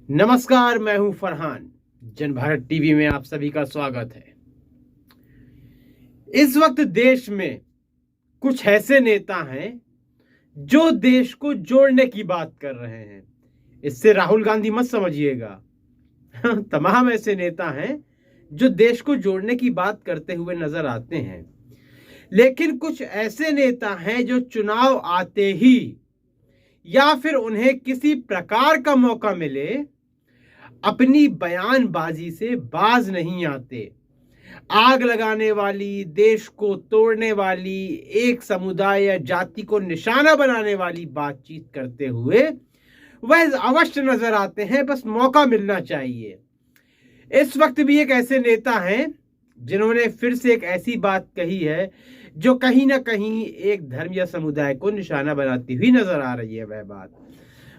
नमस्कार, मैं हूं फरहान। जन भारत टीवी में आप सभी का स्वागत है। इस वक्त देश में कुछ ऐसे नेता हैं जो देश को जोड़ने की बात कर रहे हैं। इससे राहुल गांधी मत समझिएगा। तमाम ऐसे नेता हैं जो देश को जोड़ने की बात करते हुए नजर आते हैं, लेकिन कुछ ऐसे नेता हैं जो चुनाव आते ही या फिर उन्हें किसी प्रकार का मौका मिले अपनी बयानबाजी से बाज नहीं आते। आग लगाने वाली, देश को तोड़ने वाली, एक समुदाय या जाति को निशाना बनाने वाली बातचीत करते हुए वह अवश्य नजर आते हैं। बस मौका मिलना चाहिए। इस वक्त भी एक ऐसे नेता हैं जिन्होंने फिर से एक ऐसी बात कही है जो कहीं ना कहीं एक धर्म या समुदाय को निशाना बनाती हुई नजर आ रही है। वह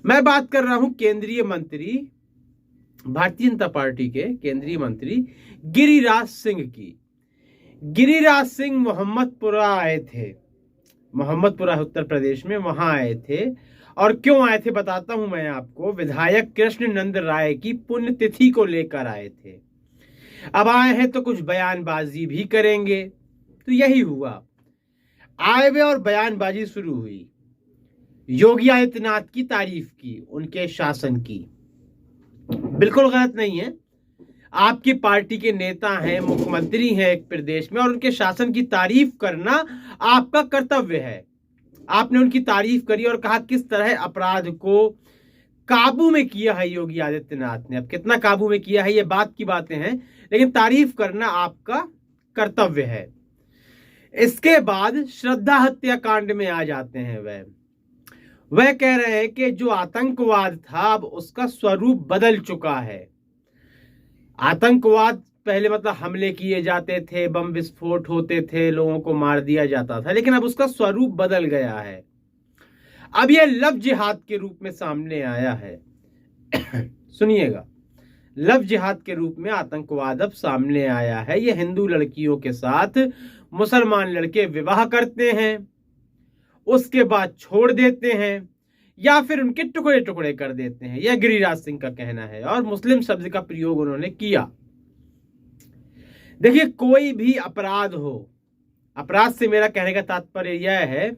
मैं बात कर रहा हूं केंद्रीय मंत्री, भारतीय जनता पार्टी के केंद्रीय मंत्री गिरिराज सिंह की। गिरिराज सिंह मोहम्मदपुरा आए थे, मोहम्मदपुरा उत्तर प्रदेश में, वहां आए थे। और क्यों आए थे बताता हूं मैं आपको। विधायक कृष्ण नंद राय की पुण्यतिथि को लेकर आए थे। अब आए हैं तो कुछ बयानबाजी भी करेंगे। तो यही हुआ, आए हुए और बयानबाजी शुरू हुई। योगी आदित्यनाथ की तारीफ की, उनके शासन की। बिल्कुल गलत नहीं है। आपकी पार्टी के नेता हैं, मुख्यमंत्री हैं एक प्रदेश में, और उनके शासन की तारीफ करना आपका कर्तव्य है। आपने उनकी तारीफ करी और कहा किस तरह अपराध को काबू में किया है योगी आदित्यनाथ ने। अब कितना काबू में किया है ये बात की बातें हैं, लेकिन तारीफ करना आपका कर्तव्य है। इसके बाद श्रद्धा हत्याकांड में आ जाते हैं। वह कह रहे हैं कि जो आतंकवाद था अब उसका स्वरूप बदल चुका है। आतंकवाद पहले मतलब हमले किए जाते थे, बम विस्फोट होते थे, लोगों को मार दिया जाता था, लेकिन अब उसका स्वरूप बदल गया है। अब यह लव जिहाद के रूप में सामने आया है। सुनिएगा, लव जिहाद के रूप में आतंकवाद अब सामने आया है। यह हिंदू लड़कियों के साथ मुसलमान लड़के विवाह करते हैं, उसके बाद छोड़ देते हैं या फिर उनके टुकड़े टुकड़े कर देते हैं। यह गिरिराज सिंह का कहना है और मुस्लिम शब्द का प्रयोग उन्होंने किया। देखिए, कोई भी अपराध हो, अपराध से मेरा कहने का तात्पर्य यह है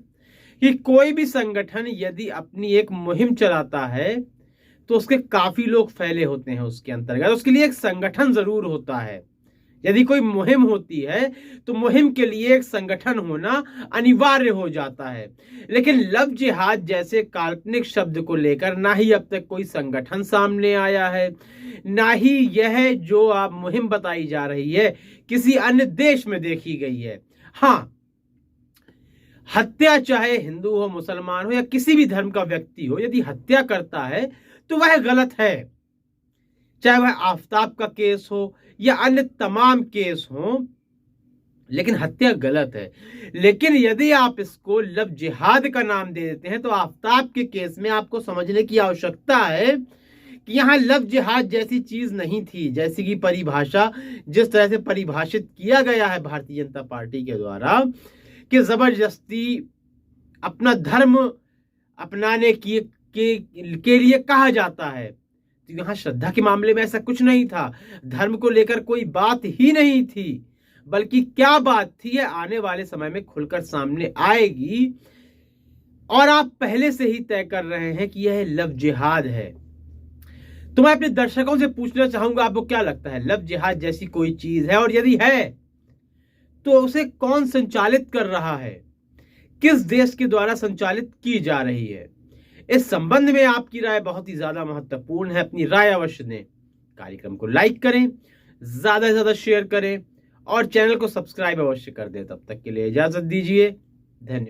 कि कोई भी संगठन यदि अपनी एक मुहिम चलाता है तो उसके काफी लोग फैले होते हैं उसके अंतर्गत। उसके लिए एक संगठन जरूर होता है। यदि कोई मुहिम होती है तो मुहिम के लिए एक संगठन होना अनिवार्य हो जाता है। लेकिन लव जिहाद जैसे काल्पनिक शब्द को लेकर ना ही अब तक कोई संगठन सामने आया है, ना ही यह जो आप मुहिम बताई जा रही है किसी अन्य देश में देखी गई है। हाँ, हत्या चाहे हिंदू हो, मुसलमान हो या किसी भी धर्म का व्यक्ति हो, यदि हत्या करता है तो वह गलत है। चाहे वह आफताब का केस हो या अन्य तमाम केस हो, लेकिन हत्या गलत है। लेकिन यदि आप इसको लव जिहाद का नाम दे देते हैं तो आफताब के केस में आपको समझने की आवश्यकता है कि यहां लव जिहाद जैसी चीज नहीं थी। जैसी की परिभाषा जिस तरह से परिभाषित किया गया है भारतीय जनता पार्टी के द्वारा कि जबरदस्ती अपना धर्म अपनाने के लिए कहा जाता है, तो यहां श्रद्धा के मामले में ऐसा कुछ नहीं था। धर्म को लेकर कोई बात ही नहीं थी, बल्कि क्या बात थी यह आने वाले समय में खुलकर सामने आएगी। और आप पहले से ही तय कर रहे हैं कि यह लव जिहाद है। तो मैं अपने दर्शकों से पूछना चाहूंगा, आपको क्या लगता है लव जिहाद जैसी कोई चीज है, और यदि है तो उसे कौन संचालित कर रहा है, किस देश के द्वारा संचालित की जा रही है? इस संबंध में आपकी राय बहुत ही ज्यादा महत्वपूर्ण है। अपनी राय अवश्य दें। कार्यक्रम को लाइक करें, ज्यादा से ज्यादा शेयर करें और चैनल को सब्सक्राइब अवश्य कर दें। तब तक के लिए इजाजत दीजिए। धन्यवाद।